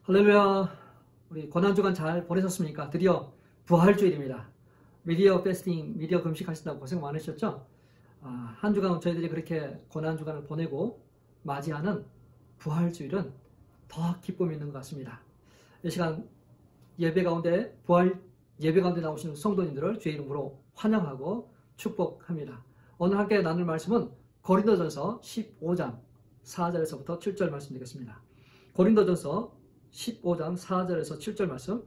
할렐루야. 우리 고난주간 잘 보내셨습니까? 드디어 부활주일입니다. 미디어 패스팅, 미디어 금식하신다고 고생 많으셨죠? 한 주간 저희들이 그렇게 고난주간을 보내고 맞이하는 부활주일은 더 기쁨이 있는 것 같습니다. 이 시간 예배 가운데 부활 예배 가운데 나오시는 성도님들을 주의 이름으로 환영하고 축복합니다. 오늘 함께 나눌 말씀은 고린도전서 15장 4절에서부터 7절 말씀 되겠습니다. 고린도전서 15장 4절에서 7절 말씀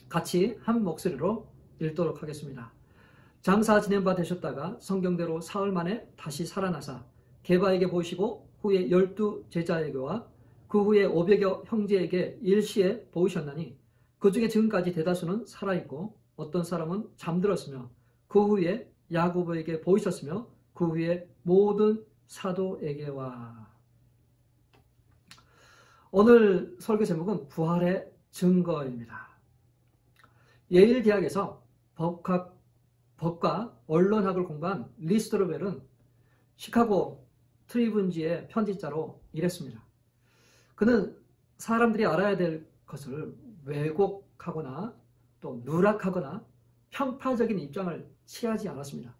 같이 한 목소리로 읽도록 하겠습니다. 장사 지낸 바 되셨다가 성경대로 사흘 만에 다시 살아나사 게바에게 보이시고 후에 12 제자에게와 그 후에 500여 형제에게 일시에 보이셨나니 그 중에 지금까지 대다수는 살아있고 어떤 사람은 잠들었으며 그 후에 야고보에게 보이셨으며 그 후에 모든 사도에게와. 오늘 설교 제목은 부활의 증거입니다. 예일대학에서 법과 언론학을 공부한 리스트로벨은 시카고 트리뷴지의 편집자로 일했습니다. 그는 사람들이 알아야 될 것을 왜곡하거나 또 누락하거나 편파적인 입장을 취하지 않았습니다.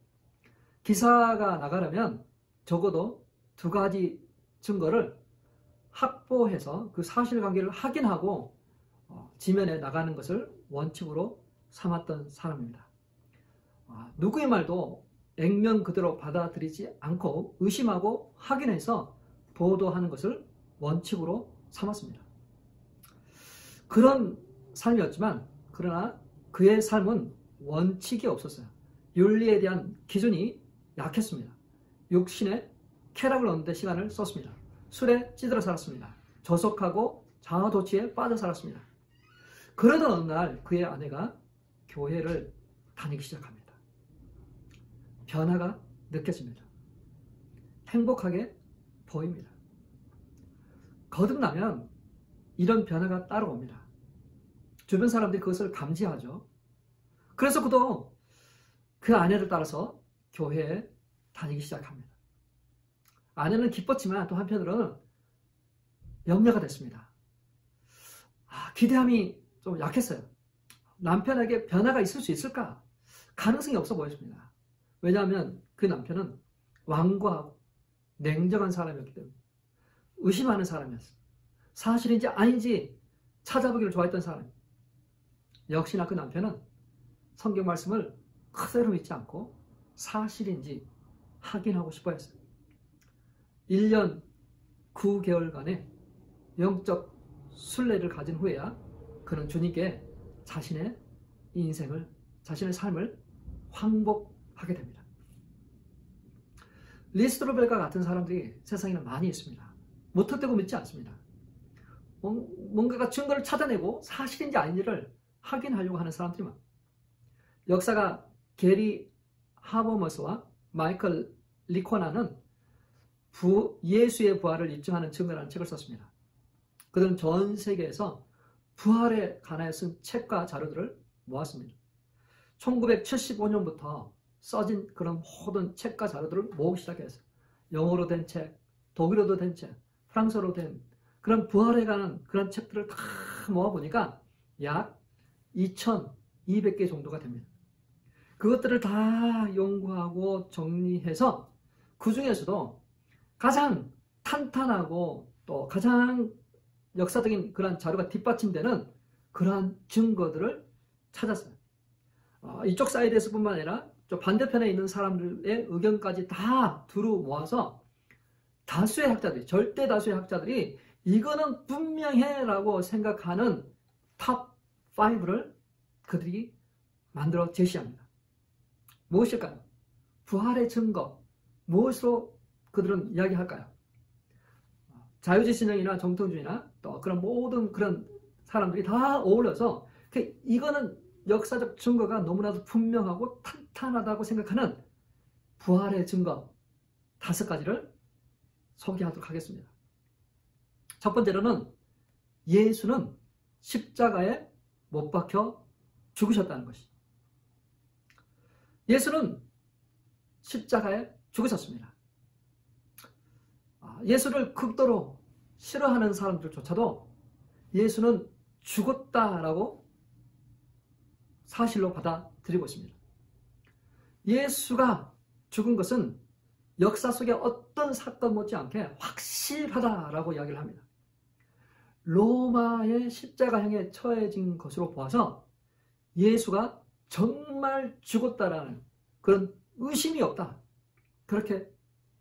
기사가 나가려면 적어도 두 가지 증거를 확보해서 그 사실관계를 확인하고 지면에 나가는 것을 원칙으로 삼았던 사람입니다. 누구의 말도 액면 그대로 받아들이지 않고 의심하고 확인해서 보도하는 것을 원칙으로 삼았습니다. 그런 삶이었지만 그러나 그의 삶은 원칙이 없었어요. 윤리에 대한 기준이 약했습니다. 육신의 쾌락을 얻는 데 시간을 썼습니다. 술에 찌들어 살았습니다. 저속하고 자아도취에 빠져 살았습니다. 그러던 어느 날 그의 아내가 교회를 다니기 시작합니다. 변화가 느껴집니다. 행복하게 보입니다. 거듭나면 이런 변화가 따라옵니다. 주변 사람들이 그것을 감지하죠. 그래서 그도 그 아내를 따라서 교회에 다니기 시작합니다. 아내는 기뻤지만 또 한편으로는 염려가 됐습니다. 기대함이 좀 약했어요. 남편에게 변화가 있을 수 있을까? 가능성이 없어 보였습니다. 왜냐하면 그 남편은 완고하고 냉정한 사람이었기 때문에 의심하는 사람이었어요. 사실인지 아닌지 찾아보기를 좋아했던 사람이에요. 역시나 그 남편은 성경 말씀을 그대로 믿지 않고 사실인지 확인하고 싶어 했어요. 1년 9개월간의 영적 순례를 가진 후에야 그는 주님께 자신의 인생을, 자신의 삶을 황복하게 됩니다. 리스트로벨과 같은 사람들이 세상에는 많이 있습니다. 무턱대고 믿지 않습니다. 뭔가가 증거를 찾아내고 사실인지 아닌지를 확인하려고 하는 사람들이 많아요. 역사가 게리 하버머스와 마이클 리코나는 예수의 부활을 입증하는 증거라는 책을 썼습니다. 그들은 전 세계에서 부활에 관하여 쓴 책과 자료들을 모았습니다. 1975년부터 써진 그런 모든 책과 자료들을 모으기 시작했어요. 영어로 된 책, 독일어로 된 책, 프랑스어로 된 그런 부활에 관한 그런 책들을 다 모아보니까 약 2200개 정도가 됩니다. 그것들을 다 연구하고 정리해서 그 중에서도 가장 탄탄하고 또 가장 역사적인 그런 자료가 뒷받침되는 그러한 증거들을 찾았어요. 이쪽 사이드에서 뿐만 아니라 저 반대편에 있는 사람들의 의견까지 다 두루 모아서 다수의 학자들이, 절대 다수의 학자들이 이거는 분명해 라고 생각하는 탑 5를 그들이 만들어 제시합니다. 무엇일까요? 부활의 증거, 무엇으로 그들은 이야기할까요? 자유지신령이나 정통주의나 또 그런 모든 그런 사람들이 다 어울려서 이거는 역사적 증거가 너무나도 분명하고 탄탄하다고 생각하는 부활의 증거 5가지를 소개하도록 하겠습니다. 첫 번째로는 예수는 십자가에 못 박혀 죽으셨다는 것이. 예수는 십자가에 죽으셨습니다. 예수를 극도로 싫어하는 사람들조차도 예수는 죽었다라고 사실로 받아들이고 있습니다. 예수가 죽은 것은 역사 속의 어떤 사건 못지않게 확실하다라고 이야기를 합니다. 로마의 십자가형에 처해진 것으로 보아서 예수가 정말 죽었다라는 그런 의심이 없다. 그렇게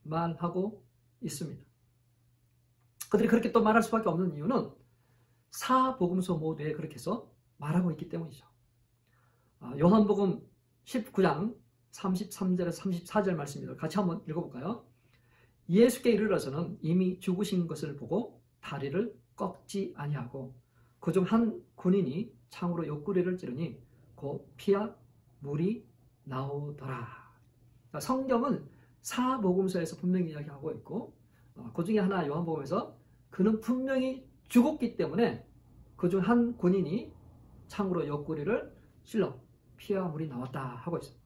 말하고 있습니다. 그들이 그렇게 또 말할 수밖에 없는 이유는 사복음서 모두에 그렇게 해서 말하고 있기 때문이죠. 요한복음 19장 33절에서 34절 말씀입니다. 같이 한번 읽어볼까요? 예수께 이르러서는 이미 죽으신 것을 보고 다리를 꺾지 아니하고 그중 한 군인이 창으로 옆구리를 찌르니 곧 피와 물이 나오더라. 성경은 사복음서에서 분명히 이야기하고 있고 그 중에 하나 요한복음에서 그는 분명히 죽었기 때문에 그중 한 군인이 창으로 옆구리를 찔러 피와 물이 나왔다 하고 있어요.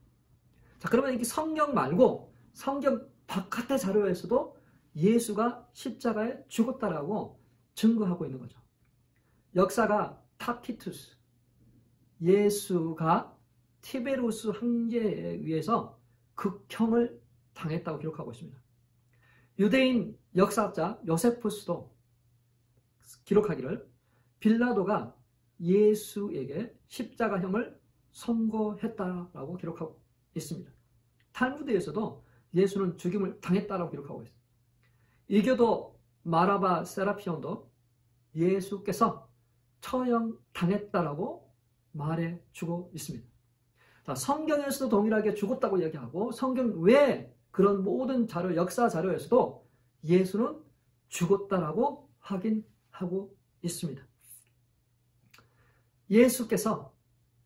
자, 그러면 이렇게 성경 말고 성경 바깥의 자료에서도 예수가 십자가에 죽었다라고 증거하고 있는 거죠. 역사가 타키투스, 예수가 티베루스 황제에 의해서 극형을 당했다고 기록하고 있습니다. 유대인 역사학자 요세푸스도 기록하기를 빌라도가 예수에게 십자가형을 선고했다라고 기록하고 있습니다. 탈무드에서도 예수는 죽임을 당했다라고 기록하고 있습니다. 이교도 마라바 세라피온도 예수께서 처형당했다라고 말해주고 있습니다. 자, 성경에서도 동일하게 죽었다고 이야기하고 성경 외에 그런 모든 자료, 역사 자료에서도 예수는 죽었다라고 확인하고 있습니다. 예수께서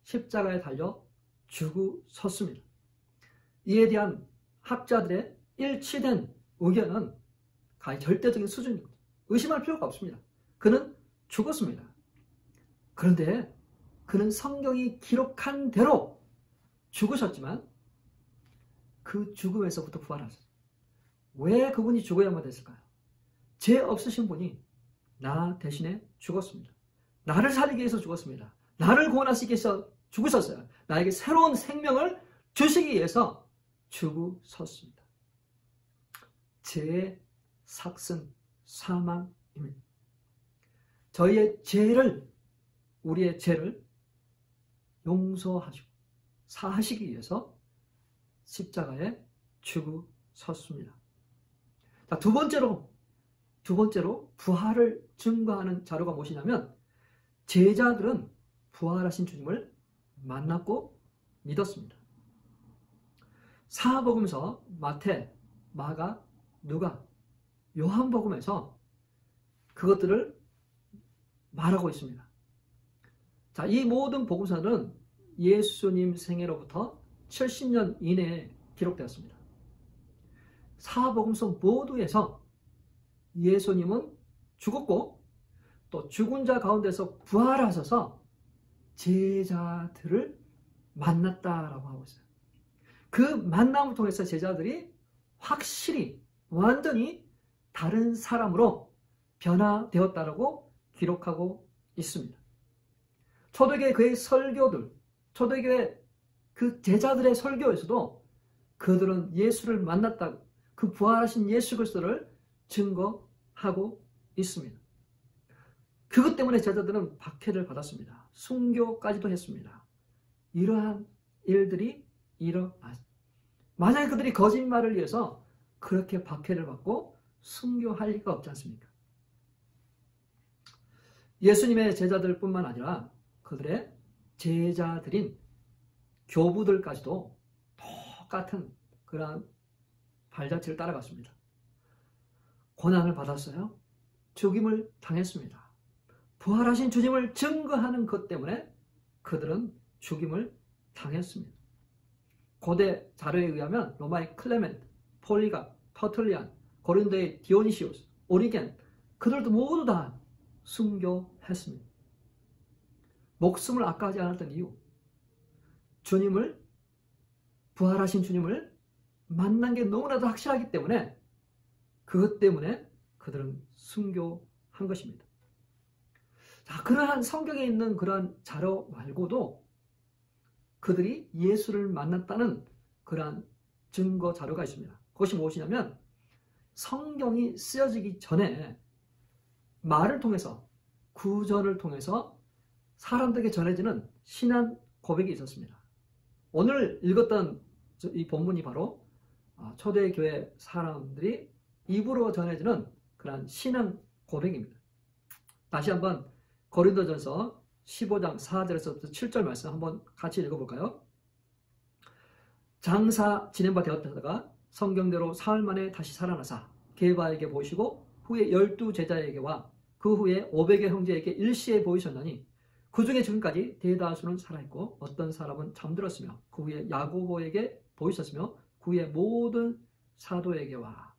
십자가에 달려 죽으셨습니다. 이에 대한 학자들의 일치된 의견은 가히 절대적인 수준입니다. 의심할 필요가 없습니다. 그는 죽었습니다. 그런데 그는 성경이 기록한 대로 죽으셨지만 그 죽음에서부터 부활하셨어요. 왜 그분이 죽어야만 됐을까요? 죄 없으신 분이 나 대신에 죽었습니다. 나를 살리기 위해서 죽었습니다. 나를 구원하시기 위해서 죽으셨어요. 나에게 새로운 생명을 주시기 위해서 죽으셨습니다. 죄의 삭슨 사망입니다. 저희의 죄를, 우리의 죄를 용서하시고 사하시기 위해서 십자가에 죽으셨습니다. 자, 두 번째로 부활을 증거하는 자료가 무엇이냐면 제자들은 부활하신 주님을 만났고 믿었습니다. 사복음서 마태, 마가, 누가, 요한복음에서 그것들을 말하고 있습니다. 자, 이 모든 복음서는 예수님 생애로부터 70년 이내에 기록되었습니다. 사복음서 모두에서 예수님은 죽었고 또 죽은 자 가운데서 부활하셔서 제자들을 만났다라고 하고 있어요. 그 만남을 통해서 제자들이 확실히 완전히 다른 사람으로 변화되었다라고 기록하고 있습니다. 초대교회 그의 설교들, 초대교회 그 제자들의 설교에서도 그들은 예수를 만났다, 그 부활하신 예수 그리스도를 증거하고 있습니다. 그것 때문에 제자들은 박해를 받았습니다. 순교까지도 했습니다. 이러한 일들이 일어났습니다. 만약에 그들이 거짓말을 위해서 그렇게 박해를 받고 순교할 리가 없지 않습니까? 예수님의 제자들뿐만 아니라 그들의 제자들인 교부들까지도 똑같은 그러한 발자취를 따라갔습니다. 고난을 받았어요. 죽임을 당했습니다. 부활하신 주님을 증거하는 것 때문에 그들은 죽임을 당했습니다. 고대 자료에 의하면 로마의 클레멘트, 폴리갑, 터툴리안, 고린도의 디오니시우스, 오리겐, 그들도 모두 다 순교했습니다. 목숨을 아까워하지 않았던 이유, 주님을, 부활하신 주님을 만난 게 너무나도 확실하기 때문에 그것 때문에 그들은 순교한 것입니다. 자, 그러한 성경에 있는 그러한 자료 말고도 그들이 예수를 만났다는 그러한 증거 자료가 있습니다. 그것이 무엇이냐면 성경이 쓰여지기 전에 말을 통해서, 구전을 통해서 사람들에게 전해지는 신앙 고백이 있었습니다. 오늘 읽었던 이 본문이 바로 초대교회 사람들이 입으로 전해지는 그런 신앙 고백입니다. 다시 한번 고린도전서 15장 4절에서 7절 말씀 한번 같이 읽어볼까요? 장사 지낸 바 되었다가 성경대로 사흘 만에 다시 살아나사 게바에게 보이시고 후에 12제자에게와 그 후에 500의 형제에게 일시에 보이셨나니 그 중에 지금까지 대다수는 살아있고 어떤 사람은 잠들었으며 그 후에 야고보에게 보이셨으며 그 후에 모든 사도에게와.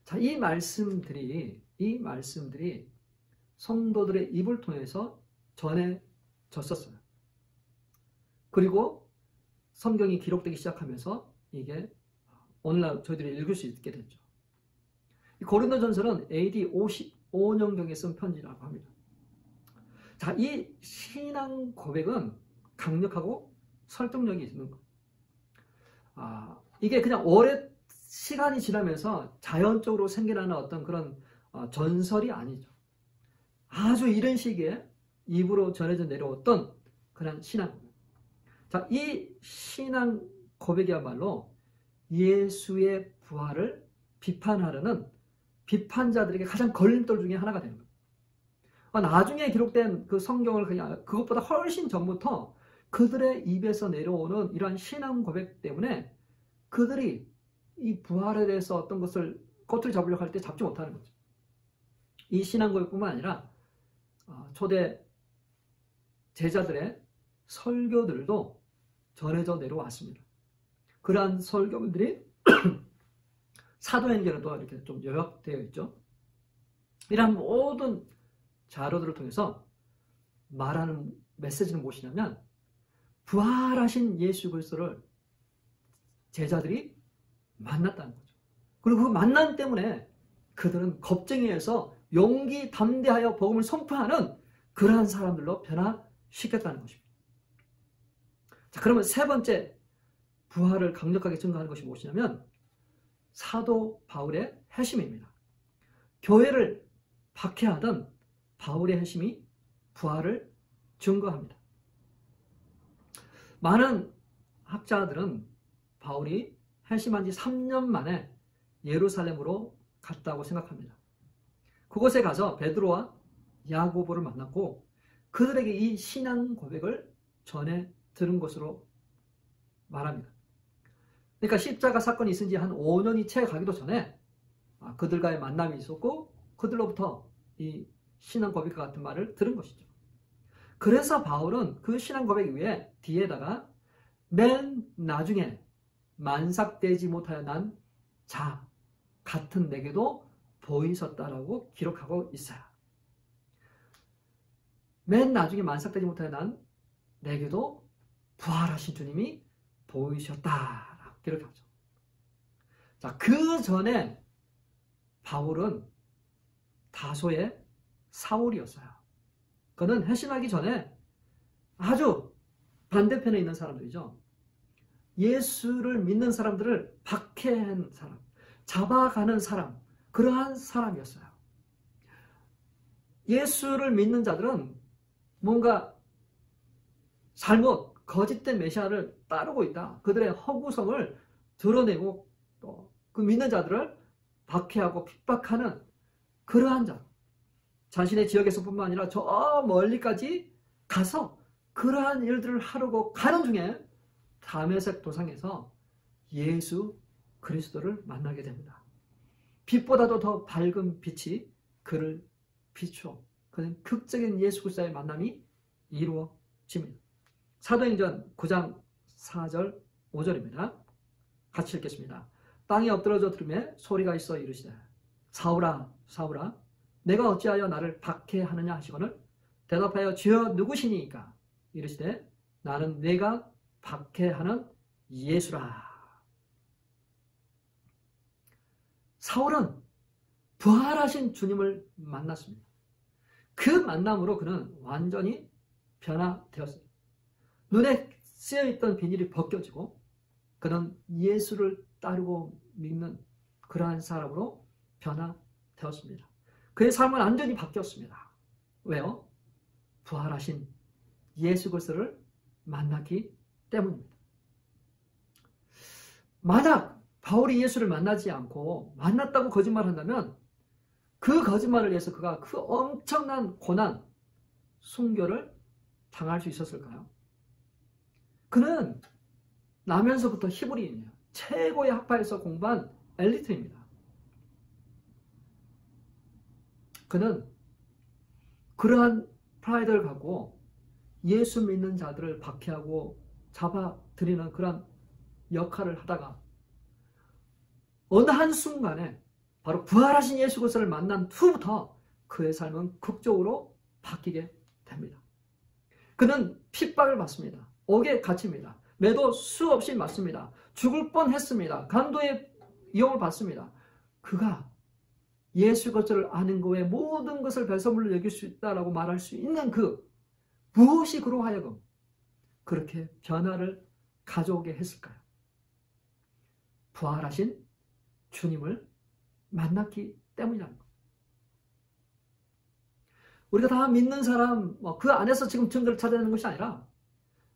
자, 이 말씀들이 성도들의 입을 통해서 전해졌었어요. 그리고 성경이 기록되기 시작하면서 이게 오늘날 저희들이 읽을 수 있게 됐죠. 고린도전서는 AD 55년경에 쓴 편지라고 합니다. 자, 이 신앙 고백은 강력하고 설득력이 있는 것. 이게 그냥 오래 시간이 지나면서 자연적으로 생겨나는 어떤 그런 전설이 아니죠. 아주 이른 시기에 입으로 전해져 내려왔던 그런 신앙 고백. 자, 이 신앙 고백이야말로 예수의 부활을 비판하려는 비판자들에게 가장 걸림돌 중에 하나가 되는 거예요. 나중에 기록된 그 성경을 그냥 그것보다 훨씬 전부터 그들의 입에서 내려오는 이러한 신앙 고백 때문에 그들이 이 부활에 대해서 어떤 것을 꼬투리 잡으려고 할 때 잡지 못하는 거죠. 이 신앙 고백뿐만 아니라 초대 제자들의 설교들도 전해져 내려왔습니다. 그러한 설교들이 사도행전에도 이렇게 좀 요약되어 있죠. 이러한 모든 자료들을 통해서 말하는 메시지는 무엇이냐면 부활하신 예수 그리스도를 제자들이 만났다는 거죠. 그리고 그 만남 때문에 그들은 겁쟁이에서 용기 담대하여 복음을 선포하는 그러한 사람들로 변화시켰다는 것입니다. 자, 그러면 세 번째 부활을 강력하게 증거하는 것이 무엇이냐면 사도 바울의 회심입니다. 교회를 박해하던 바울의 회심이 부활을 증거합니다. 많은 학자들은 바울이 회심한 지 3년 만에 예루살렘으로 갔다고 생각합니다. 그곳에 가서 베드로와 야고보를 만났고 그들에게 이 신앙 고백을 전해 들은 것으로 말합니다. 그러니까 십자가 사건이 있은 지 한 5년이 채 가기도 전에 그들과의 만남이 있었고 그들로부터 이 신앙 고백과 같은 말을 들은 것이죠. 그래서 바울은 그 신앙 고백 위에 뒤에다가 맨 나중에 만삭되지 못하여 난 자 같은 내게도 보이셨다라고 기록하고 있어요. 맨 나중에 만삭되지 못하여 난 내게도 부활하신 주님이 보이셨다라고 기록하죠. 자, 그 전에 바울은 다소의 사울이었어요. 그는 회심하기 전에 아주 반대편에 있는 사람들이죠. 예수를 믿는 사람들을 박해한 사람, 잡아가는 사람, 그러한 사람이었어요. 예수를 믿는 자들은 뭔가 잘못, 거짓된 메시아를 따르고 있다. 그들의 허구성을 드러내고 또 그 믿는 자들을 박해하고 핍박하는 그러한 자. 자신의 지역에서뿐만 아니라 저 멀리까지 가서 그러한 일들을 하려고 가는 중에 다메섹 도상에서 예수 그리스도를 만나게 됩니다. 빛보다도 더 밝은 빛이 그를 비추어 그는 극적인 예수 그리스도의 만남이 이루어집니다. 사도행전 9장 4절 5절입니다. 같이 읽겠습니다. 땅에 엎드러져 들으매 소리가 있어 이르시되 사울아 사울아 내가 어찌하여 나를 박해하느냐 하시거늘 대답하여 주여 누구시니까 이르시되 나는 내가 박해하는 예수라. 사울은 부활하신 주님을 만났습니다. 그 만남으로 그는 완전히 변화되었어요. 눈에 쓰여있던 비닐이 벗겨지고 그는 예수를 따르고 믿는 그러한 사람으로 변화되었습니다. 그의 삶은 완전히 바뀌었습니다. 왜요? 부활하신 예수 그리스도를 만났기 때문입니다. 만약 바울이 예수를 만나지 않고 만났다고 거짓말한다면 그 거짓말을 위해서 그가 그 엄청난 고난, 순교를 당할 수 있었을까요? 그는 나면서부터 히브리인이에요. 최고의 학파에서 공부한 엘리트입니다. 그는 그러한 프라이드를 갖고 예수 믿는 자들을 박해하고 잡아들이는 그런 역할을 하다가 어느 한순간에 바로 부활하신 예수 그리스도를 만난 후부터 그의 삶은 극적으로 바뀌게 됩니다. 그는 핍박을 받습니다. 옥에 갇힙니다. 매도 수없이 맞습니다. 죽을 뻔했습니다. 간도의 이용을 받습니다. 그가 예수 그리스도를 아는 거에 모든 것을 배설물로 여길 수 있다라고 말할 수 있는 그 무엇이 그로 하여금 그렇게 변화를 가져오게 했을까요? 부활하신 주님을 만났기 때문이라는 것. 우리가 다 믿는 사람, 그 안에서 지금 증거를 찾아내는 것이 아니라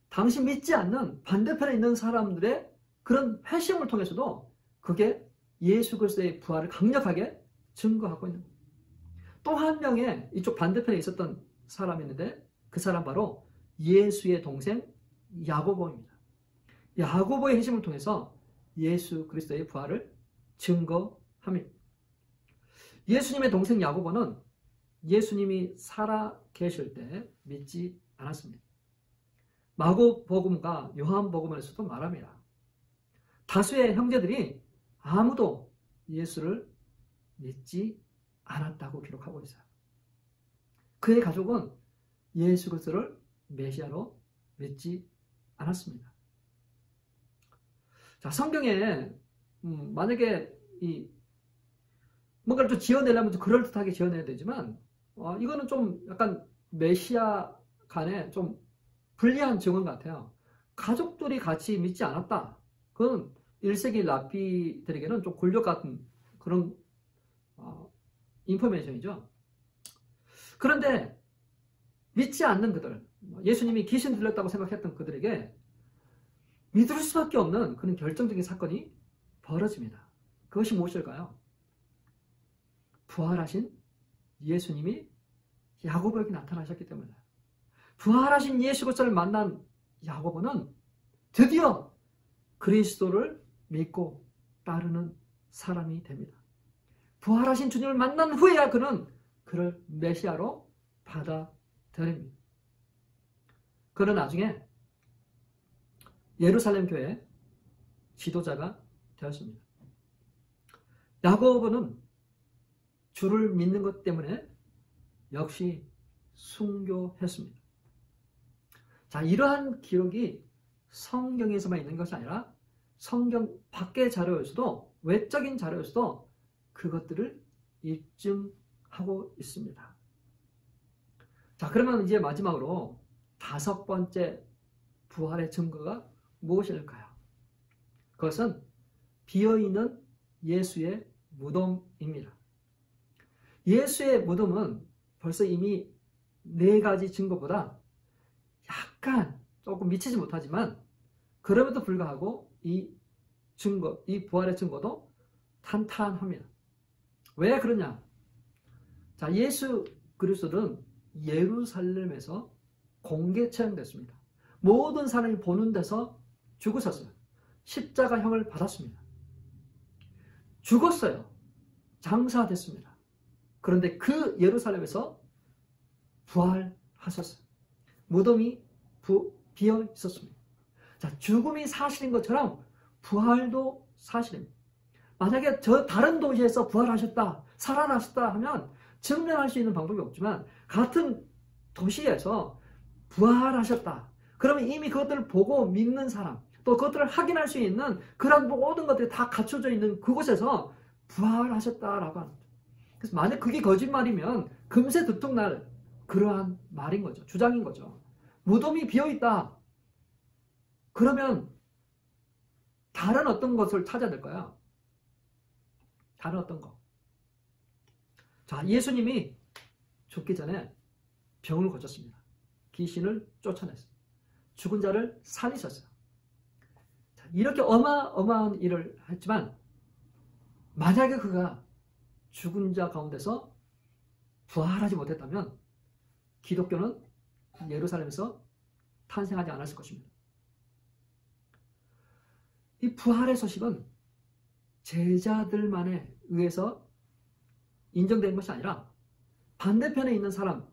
당시 믿지 않는 반대편에 있는 사람들의 그런 회심을 통해서도 그게 예수 그리스도의 부활을 강력하게 증거하고 있는 거예요. 또 한 명의 이쪽 반대편에 있었던 사람이 있는데 그 사람 바로 예수의 동생 야고보입니다. 야고보의 회심을 통해서 예수 그리스도의 부활을 증거합니다. 예수님의 동생 야고보는 예수님이 살아 계실 때 믿지 않았습니다. 마고복음과 요한복음에서도 말합니다. 다수의 형제들이 아무도 예수를 믿지 않았다고 기록하고 있어요. 그의 가족은 예수 그리스도를 메시아로 믿지 않았습니다. 자, 성경에 만약에 뭔가를 좀 지어내려면 좀 그럴듯하게 지어내야 되지만 이거는 좀 약간 메시아 간에 좀 불리한 증언 같아요. 가족들이 같이 믿지 않았다. 그건 1세기 랍비들에게는 좀 굴욕 같은 그런 인포메이션이죠. 그런데 믿지 않는 그들, 예수님이 귀신 들렸다고 생각했던 그들에게 믿을 수밖에 없는 그런 결정적인 사건이 벌어집니다. 그것이 무엇일까요? 부활하신 예수님이 야고보에게 나타나셨기 때문이에요. 부활하신 예수 그리스도를 만난 야고보는 드디어 그리스도를 믿고 따르는 사람이 됩니다. 부활하신 주님을 만난 후에야 그는 그를 메시아로 받아들입니다. 그는 나중에 예루살렘 교회 지도자가 되었습니다. 야고보는 주를 믿는 것 때문에 역시 순교했습니다. 자, 이러한 기록이 성경에서만 있는 것이 아니라 성경 밖의 자료에서도 외적인 자료에서도 그것들을 입증하고 있습니다. 자, 그러면 이제 마지막으로 5번째 부활의 증거가 무엇일까요? 그것은 비어있는 예수의 무덤입니다. 예수의 무덤은 벌써 이미 4가지 증거보다 약간 조금 미치지 못하지만 그럼에도 불구하고 이 부활의 증거도 탄탄합니다. 왜 그러냐? 자, 예수 그리스도는 예루살렘에서 공개 처형됐습니다. 모든 사람이 보는 데서 죽으셨어요. 십자가형을 받았습니다. 죽었어요. 장사됐습니다. 그런데 그 예루살렘에서 부활하셨어요. 무덤이 비어 있었습니다. 자, 죽음이 사실인 것처럼 부활도 사실입니다. 만약에 저 다른 도시에서 부활하셨다, 살아나셨다 하면 증명할 수 있는 방법이 없지만 같은 도시에서 부활하셨다. 그러면 이미 그것들을 보고 믿는 사람, 또 그것들을 확인할 수 있는 그런 모든 것들이 다 갖춰져 있는 그곳에서 부활하셨다라고 합니다. 그래서 만약 그게 거짓말이면 금세 들통날 그러한 말인 거죠. 주장인 거죠. 무덤이 비어있다. 그러면 다른 어떤 것을 찾아야 될까요? 다른 어떤 것. 자, 예수님이 죽기 전에 병을 고쳤습니다. 귀신을 쫓아냈어요. 죽은 자를 살리셨어요. 자, 이렇게 어마어마한 일을 했지만 만약에 그가 죽은 자 가운데서 부활하지 못했다면 기독교는 예루살렘에서 탄생하지 않았을 것입니다. 이 부활의 소식은 제자들만에 의해서 인정된 것이 아니라 반대편에 있는 사람,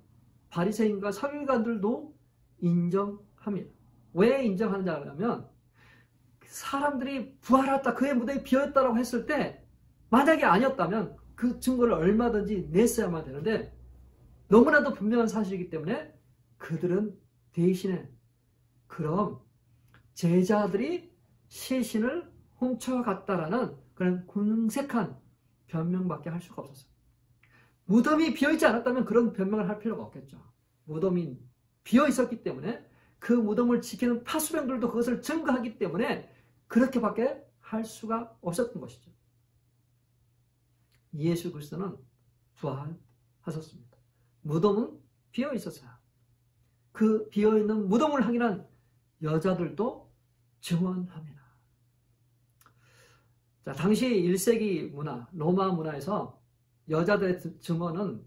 바리새인과 서기관들도 인정합니다. 왜 인정하느냐 하면 사람들이 부활했다, 그의 무덤이 비었다라고 했을 때 만약에 아니었다면 그 증거를 얼마든지 냈어야만 되는데 너무나도 분명한 사실이기 때문에 그들은 대신에 그럼 제자들이 시신을 훔쳐갔다라는 그런 궁색한 변명밖에 할 수가 없었어요. 무덤이 비어있지 않았다면 그런 변명을 할 필요가 없겠죠. 무덤이 비어있었기 때문에 그 무덤을 지키는 파수병들도 그것을 증거하기 때문에 그렇게밖에 할 수가 없었던 것이죠. 예수 그리스도는 부활하셨습니다. 무덤은 비어있었어요. 그 비어있는 무덤을 확인한 여자들도 증언합니다. 자, 당시 1세기 문화, 로마 문화에서 여자들의 증언은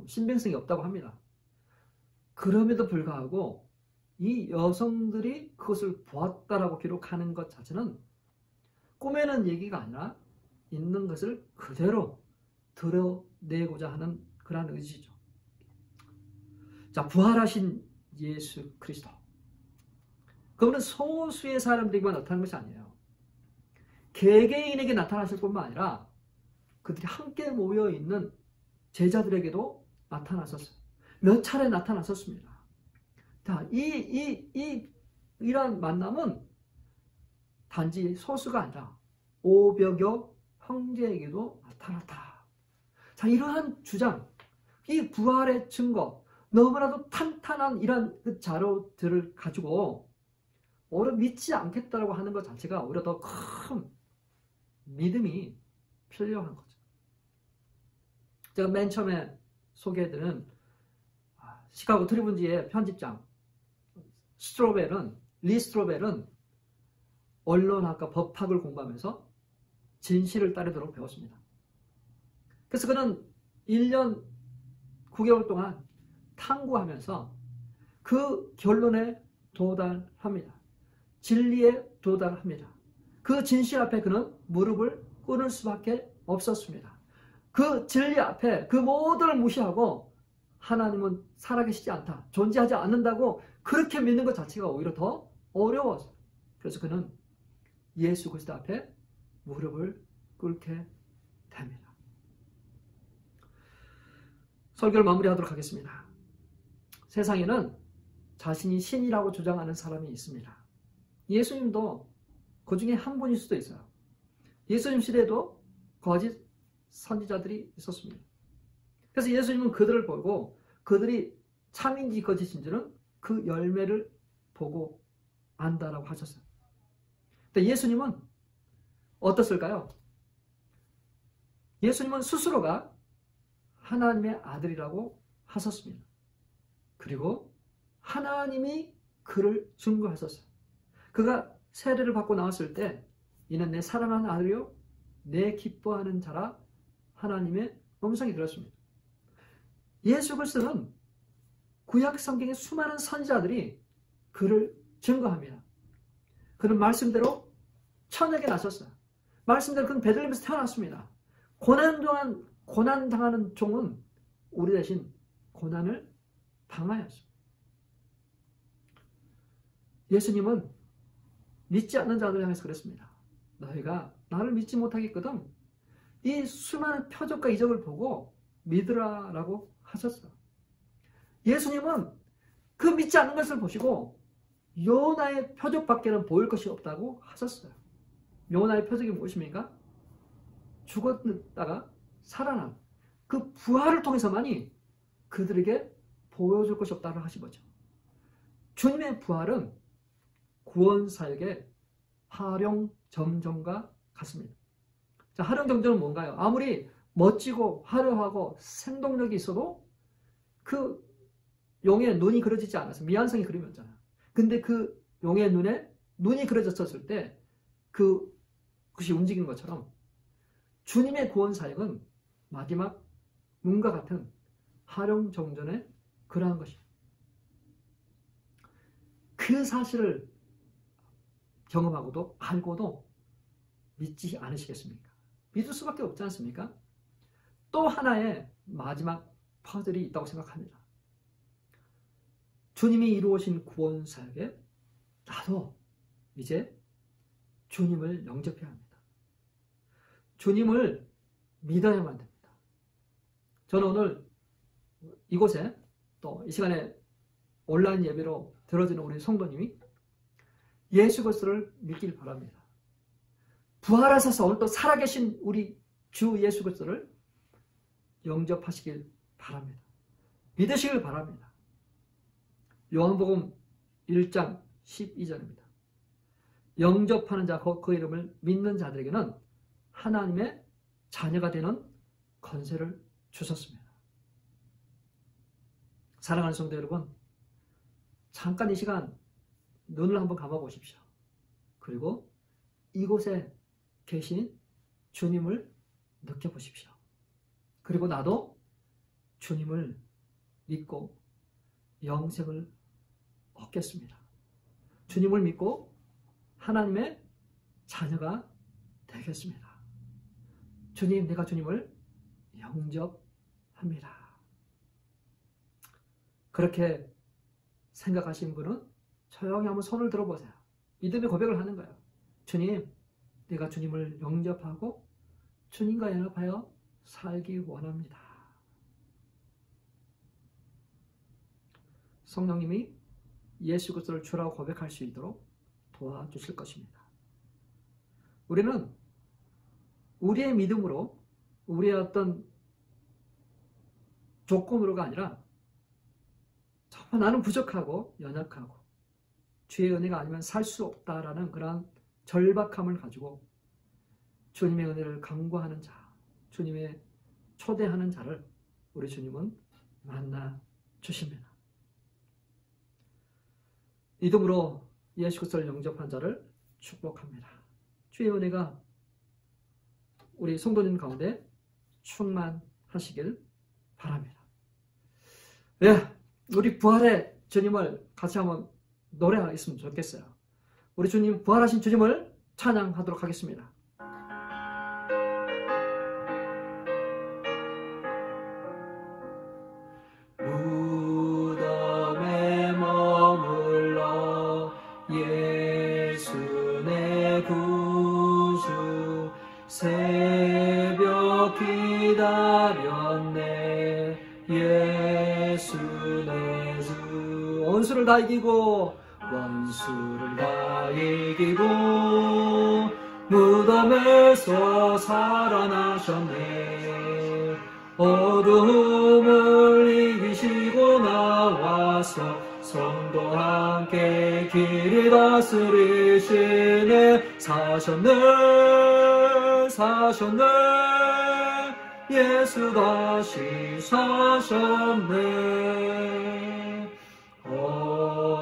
신빙성이 없다고 합니다. 그럼에도 불구하고 이 여성들이 그것을 보았다라고 기록하는 것 자체는 꾸며낸 얘기가 아니라 있는 것을 그대로 드러내고자 하는 그러한 의지죠. 자, 부활하신 예수 그리스도. 그분은 소수의 사람들에게만 나타난 것이 아니에요. 개개인에게 나타나실 뿐만 아니라 그들이 함께 모여있는 제자들에게도 나타나셨어요. 몇 차례 나타나셨습니다. 자, 이러한 만남은 단지 소수가 아니라 500여 형제에게도 나타났다. 자, 이러한 주장, 이 부활의 증거, 너무나도 탄탄한 이러한 그 자료들을 가지고 오히려 믿지 않겠다라고 하는 것 자체가 오히려 더 큰 믿음이 필요한 거죠. 제가 맨 처음에 소개해드린 시카고 트리뷴지의 편집장 리 스트로벨은 언론학과 법학을 공부하면서 진실을 따르도록 배웠습니다. 그래서 그는 1년 9개월 동안 탐구하면서 그 결론에 도달합니다. 진리에 도달합니다. 그 진실 앞에 그는 무릎을 꿇을 수밖에 없었습니다. 그 진리 앞에 그 모두를 무시하고 하나님은 살아계시지 않다, 존재하지 않는다고 그렇게 믿는 것 자체가 오히려 더 어려웠어요. 그래서 그는 예수 그리스도 앞에 무릎을 꿇게 됩니다. 설교를 마무리하도록 하겠습니다. 세상에는 자신이 신이라고 주장하는 사람이 있습니다. 예수님도 그 중에 한 분일 수도 있어요. 예수님 시대에도 거짓 선지자들이 있었습니다. 그래서 예수님은 그들을 보고 그들이 참인지 거짓인지는 그 열매를 보고 안다라고 하셨어요. 근데 예수님은 어떻을까요? 예수님은 스스로가 하나님의 아들이라고 하셨습니다. 그리고 하나님이 그를 증거하셨어요. 그가 세례를 받고 나왔을 때 이는 내 사랑하는 아들이요 내 기뻐하는 자라 하나님의 음성이 들었습니다. 예수 그리스도는 구약 성경의 수많은 선지자들이 그를 증거합니다. 그는 말씀대로 천국에 나섰어요. 말씀대로 그는 베들레헴에서 태어났습니다. 고난당하는 종은 우리 대신 고난을 당하였습니다. 예수님은 믿지 않는 자들을 향해서 그랬습니다. 너희가 나를 믿지 못하겠거든 이 수많은 표적과 이적을 보고 믿으라라고 하셨어요. 예수님은 그 믿지 않는 것을 보시고 요나의 표적밖에는 보일 것이 없다고 하셨어요. 요나의 표적이 무엇입니까? 죽었다가 살아난 그 부활을 통해서만이 그들에게 보여줄 것이 없다고 하신 거죠. 주님의 부활은 구원사역의 화룡점정과 같습니다. 자, 화룡점정은 뭔가요? 아무리 멋지고 화려하고 생동력이 있어도 그 용의 눈이 그려지지 않아서 미완성이 그림이었잖아요. 근데 그 용의 눈에 눈이 그려졌을 때 그것이 움직이는 것처럼 주님의 구원사역은 마지막 눈과 같은 화룡점정의 그러한 것입니다. 그 사실을 경험하고도 알고도 믿지 않으시겠습니까? 믿을 수밖에 없지 않습니까? 또 하나의 마지막 퍼즐이 있다고 생각합니다. 주님이 이루어진 구원사역에 나도 이제 주님을 영접해야 합니다. 주님을 믿어야만 됩니다. 저는 오늘 이곳에 또 이 시간에 온라인 예배로 들어주는 우리 성도님이 예수 그리스도를 믿길 바랍니다. 부활하셔서 오늘 또 살아계신 우리 주 예수 그리스도를 영접하시길 바랍니다. 믿으시길 바랍니다. 요한복음 1장 12절입니다. 영접하는 자, 그 이름을 믿는 자들에게는 하나님의 자녀가 되는 권세를 주셨습니다. 사랑하는 성도 여러분, 잠깐 이 시간 눈을 한번 감아 보십시오. 그리고 이곳에 계신 주님을 느껴보십시오. 그리고 나도 주님을 믿고 영생을 얻겠습니다. 주님을 믿고 하나님의 자녀가 되겠습니다. 주님, 내가 주님을 영접합니다. 그렇게 생각하신 분은 조용히 한번 손을 들어보세요. 믿음의 고백을 하는 거예요. 주님, 내가 주님을 영접하고 주님과 연합하여 살기 원합니다. 성령님이 예수 그리스도를 주라고 고백할 수 있도록 도와주실 것입니다. 우리는 우리의 믿음으로, 우리의 어떤 조건으로가 아니라 정말 나는 부족하고 연약하고 주의 은혜가 아니면 살 수 없다라는 그런 절박함을 가지고 주님의 은혜를 간구하는 자, 주님의 초대하는 자를 우리 주님은 만나 주십니다. 믿음으로 예수 그리스도를 영접한 자를 축복합니다. 주의 은혜가 우리 성도님 가운데 충만하시길 바랍니다. 예, 우리 부활의 주님을 같이 한번 노래하겠으면 좋겠어요. 우리 주님, 부활하신 주님을 찬양하도록 하겠습니다. 무덤에 머물러 예수 내 구주 새벽 기다렸네. 예수 내 주 원수를 다 이기고 무덤에서 살아나셨네. 어둠을 이기시고 나와서 성도 함께 길을 다스리시네. 사셨네 예수 다시 사셨네.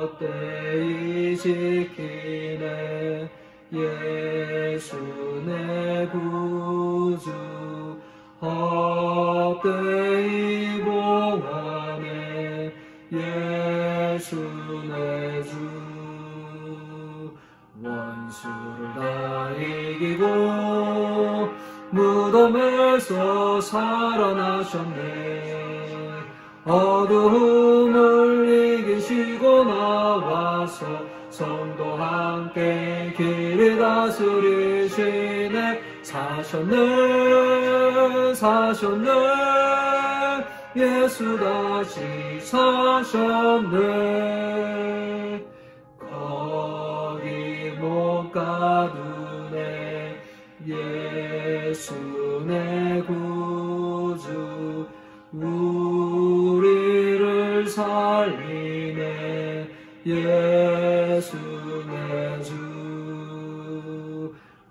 헛되이 지키네. 예수 내 구주 헛되이 봉하네. 예수 내 주 원수를 다 이기고 무덤에서 살아나셨네. 어둠을 이기시고 나와서 성도 함께 길을 다스리시네. 사셨네 예수 다시 사셨네. 거기 못 가두네. 예수 내 구주 우리를 사 예수 내 주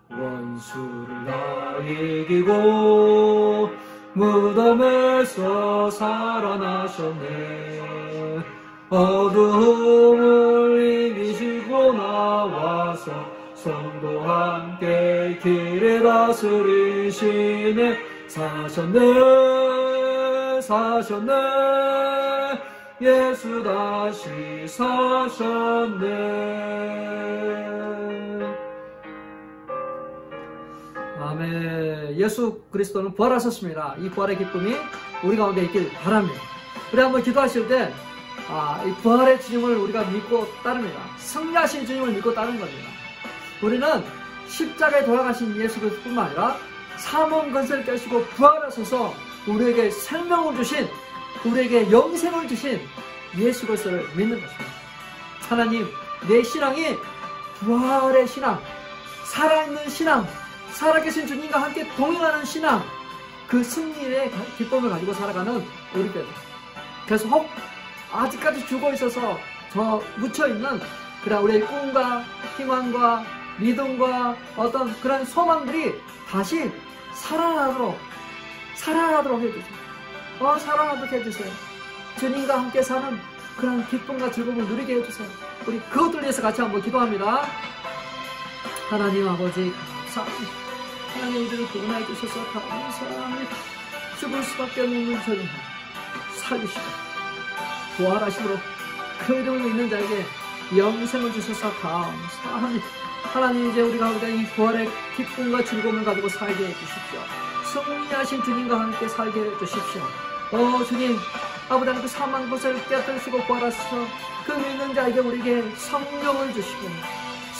원수를 다 이기고 무덤에서 살아나셨네. 어둠을 이기시고 나와서 성도와 함께 길에 다스리시네. 사셨네 예수 다시 사셨네. 아멘. 예수 그리스도는 부활하셨습니다. 이 부활의 기쁨이 우리 가운데 있길 바랍니다. 우리 한번 기도하실 때 이 부활의 주님을 우리가 믿고 따릅니다. 승리하신 주님을 믿고 따르는 겁니다. 우리는 십자가에 돌아가신 예수 그리스도뿐만 아니라 사망 권세를 깨시고 부활하셔서 우리에게 생명을 주신, 우리에게 영생을 주신 예수 그리스도를 믿는 것입니다. 하나님, 내 신앙이 부활의 신앙, 살아있는 신앙, 살아계신 주님과 함께 동행하는 신앙, 그 승리의 기쁨을 가지고 살아가는 우리 들. 그래서 혹 아직까지 죽어 있어서 저 묻혀있는 그런 우리의 꿈과 희망과 믿음과 어떤 그런 소망들이 다시 살아나도록 해주세요. 살아나도록 해주세요. 주님과 함께 사는 그런 기쁨과 즐거움을 누리게 해주세요. 우리 그것들 위해서 같이 한번 기도합니다. 하나님 아버지 감사합니다. 하나님 우리를 구원해 주셔서 감사합니다. 죽을 수밖에 없는 저희 살리시고 부활하심으로 그 이름을 믿는 자에게 영생을 주셔서 감사합니다. 하나님 이제 우리 가운데 이 부활의 기쁨과 즐거움을 가지고 살게 해주십시오. 승리하신 주님과 함께 살게 해주십시오. 주님 아버지 하나님 그 사망 권세를 깨뜨리시고 부활하셔서 그 믿는 자에게 우리에게 성령을 주시고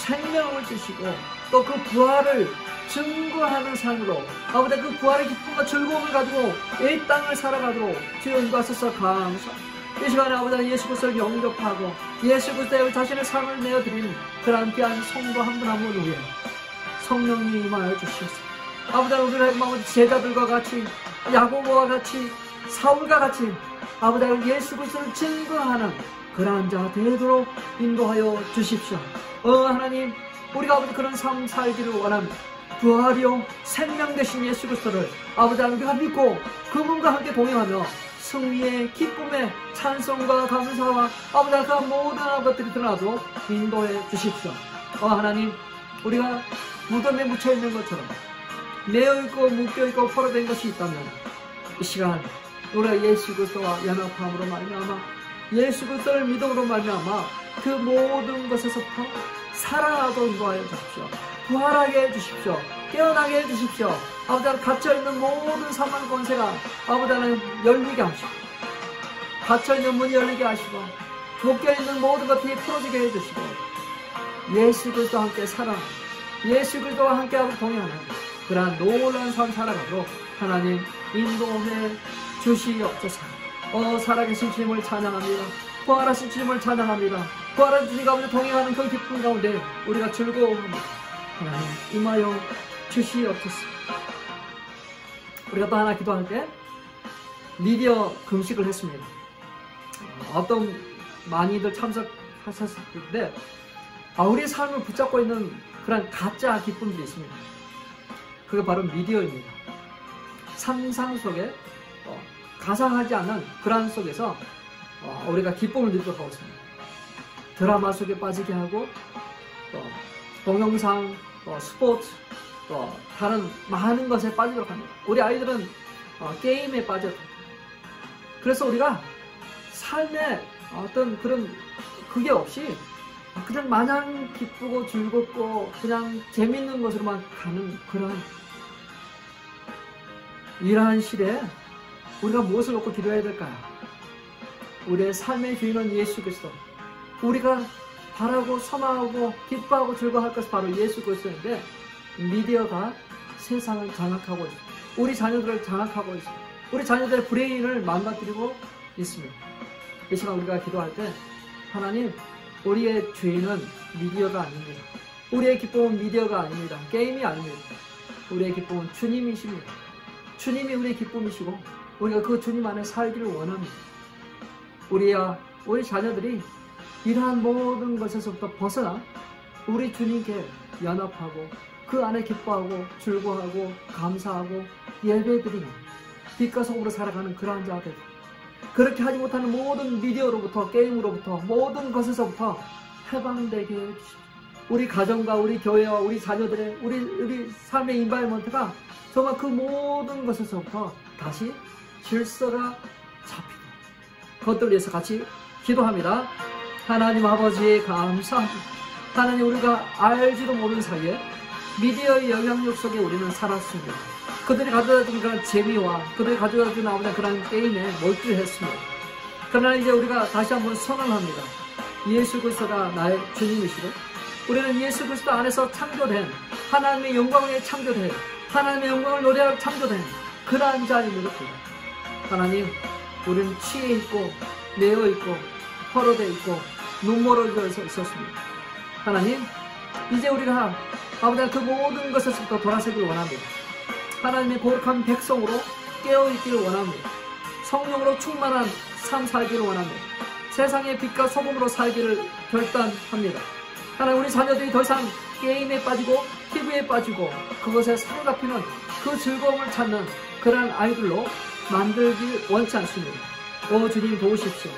생명을 주시고 또 그 부활을 증거하는 삶으로 아버지 그 부활의 기쁨과 즐거움을 가지고 이 땅을 살아가도록 주여 인도하셔서 감사합니다. 이 시간에 아버지 예수 그리스도를 영접하고 예수 그리스도의 자신의 삶을 내어드린 그러한 귀한 성도 한 분 한 분 위에 성령님이 임하여 주시옵소서. 아버지 우리의 제자들과 같이 야고보와 같이 사울과 같이 아버지 예수 그리스도를 증거하는 그러한 자 되도록 인도하여 주십시오. 하나님 우리가 아버지 그런 삶 살기를 원합니다. 부활이요 생명 되신 예수 그리스도를 아버지 우리가 믿고 그분과 함께 동행하며 승리의 기쁨의 찬송과 감사와 아버지 그 모든 것들이 드러나도록 인도해 주십시오. 하나님 우리가 무덤에 묻혀있는 것처럼 매어있고 묶여있고 포로된 것이 있다면 이 시간 우리가 예수 그리스도와 연합함으로 말미암아 예수 그리스도를 믿음으로 말미암아 그 모든 것에서 살아나도록 인도하여 주십시오. 부활하게 해주십시오. 깨어나게 해주십시오. 아버지 갇혀있는 모든 사망 권세가 아버지는 열리게 하시고 닫혀있는 문이 열리게 하시고 묶여있는 모든 것들이 풀어지게 해주시고 예수 그리스도와 함께 살아 예수 그리스도와 함께 하고 동행하는 그러한 놀라운 삶 살아가도록 하나님 인도해 주시옵소서. 살아계신 주님을 찬양합니다. 부활하신 주님을 찬양합니다. 부활한 주님 가운데 동행하는 그 기쁨 가운데 우리가 즐거워합니다. 하나님 임하여 주시옵소서. 우리가 또 하나 기도할 때 미디어 금식을 했습니다. 어떤 많이들 참석하셨을 텐데 우리의 삶을 붙잡고 있는 그런 가짜 기쁨들이 있습니다. 그게 바로 미디어입니다. 상상 속에 가상하지 않은 불안 속에서 우리가 기쁨을 누리도록 하고 있습니다. 드라마 속에 빠지게 하고 또 동영상, 스포츠, 또 다른 많은 것에 빠지도록 합니다. 우리 아이들은 게임에 빠져요. 그래서 우리가 삶에 어떤 그런 그게 없이 그냥 마냥 기쁘고 즐겁고 그냥 재밌는 것으로만 가는 그런 이러한 시대에 우리가 무엇을 놓고 기도해야 될까요? 우리의 삶의 주인은 예수 그리스도. 우리가 바라고 소망하고 기뻐하고 즐거워할 것이 바로 예수 그리스도인데 미디어가 세상을 장악하고 있습니다. 우리 자녀들을 장악하고 있습니다. 우리 자녀들의 브레인을 망가뜨리고 있습니다. 이 시간 우리가 기도할 때 하나님 우리의 주인은 미디어가 아닙니다. 우리의 기쁨은 미디어가 아닙니다. 게임이 아닙니다. 우리의 기쁨은 주님이십니다. 주님이 우리의 기쁨이시고 우리가 그 주님 안에 살기를 원합니다. 우리 자녀들이 이러한 모든 것에서부터 벗어나 우리 주님께 연합하고 그 안에 기뻐하고 즐거워하고 감사하고 예배드리며 빛과 소금으로 살아가는 그러한 자가 되고, 그렇게 하지 못하는 모든 미디어로부터 게임으로부터 모든 것에서부터 해방되게 해주십시오. 우리 가정과 우리 교회와 우리 자녀들의 우리 삶의 인바이먼트가 정말 그 모든 것에서부터 다시 질서가 잡히고, 그것들 위해서 같이 기도합니다. 하나님 아버지 감사합니다. 하나님, 우리가 알지도 모르는 사이에 미디어의 영향력 속에 우리는 살았습니다. 그들이 가져다준 그런 재미와 그들이 가져다준 아버지 그런 게임에 몰두했습니다. 그러나 이제 우리가 다시 한번 선언합니다. 예수 그리스도가 나의 주님이시고 우리는 예수 그리스도 안에서 창조된 하나님의 영광에 창조된 하나님의 영광을 노래하고 창조된 그러한 자입니다. 하나님, 우리는 취해 있고 매여 있고 헐어져 있고 눈물을 있었습니다. 하나님, 이제 우리가 아버지 그 모든 것에서부터 돌아서기를 원합니다. 하나님의 거룩한 백성으로 깨어있기를 원합니다. 성령으로 충만한 삶 살기를 원합니다. 세상의 빛과 소금으로 살기를 결단합니다. 하나님, 우리 자녀들이 더 이상 게임에 빠지고 TV에 빠지고 그것에 사로잡히는 그 즐거움을 찾는 그런 아이들로 만들기 원치 않습니다. 오 주님, 도우십시오.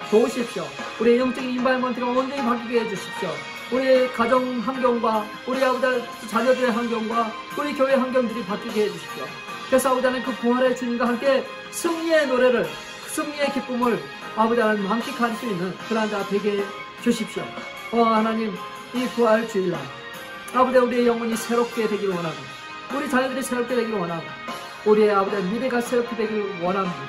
도우십시오. 우리의 영적인 인바이먼트가 온전히 바뀌게 해주십시오. 우리의 가정 환경과 우리 아버지 자녀들의 환경과 우리 교회 환경들이 바뀌게 해주십시오. 그래서 아버지 하나님, 그 부활의 주님과 함께 승리의 노래를, 승리의 기쁨을 아버지 하나님 만끽할 수 있는 그런 자가 되게 해주십시오. 하나님, 이 부활 주일날 아버지 우리의 영혼이 새롭게 되기를 원합니다. 우리 자녀들이 새롭게 되기를 원합니다. 우리의 아버지 미래가 새롭게 되기를 원합니다.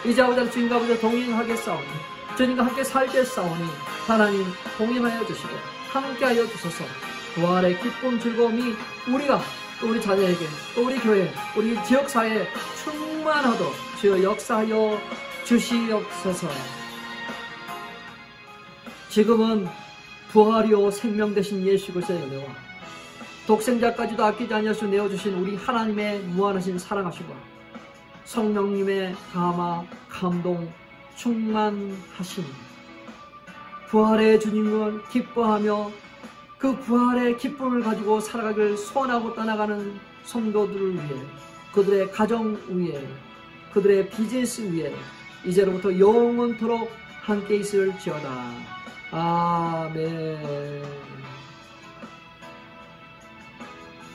이제 아버지 주님과 아버지 동행하겠사오니 주님과 함께 살겠사오니 하나님 동행하여 주시고 함께하여 주소서. 부활의 기쁨 즐거움이 우리가 또 우리 자녀에게 또 우리 교회 우리 지역사회에 충만하도록 주여 역사하여 주시옵소서. 지금은 부활이요 생명 되신 예수 그리스도의 은혜와 독생자까지도 아끼지 아니하시고 내어주신 우리 하나님의 무한하신 사랑하심과 성령님의 감화 감동 충만하심, 부활의 주님을 기뻐하며 그 부활의 기쁨을 가지고 살아가길 소원하고 떠나가는 성도들을 위해, 그들의 가정 위에, 그들의 비즈니스 위에 이제로부터 영원토록 함께 있을지어다. 아멘.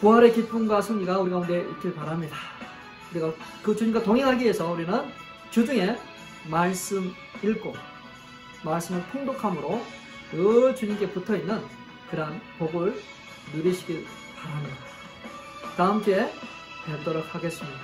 부활의 기쁨과 승리가 우리 가운데 있길 바랍니다. 우리가 그 주님과 동행하기 위해서 우리는 주중에 말씀 읽고 말씀을 통독함으로 그 주님께 붙어있는 그러한 복을 누리시길 바랍니다. 다음 주에 뵙도록 하겠습니다.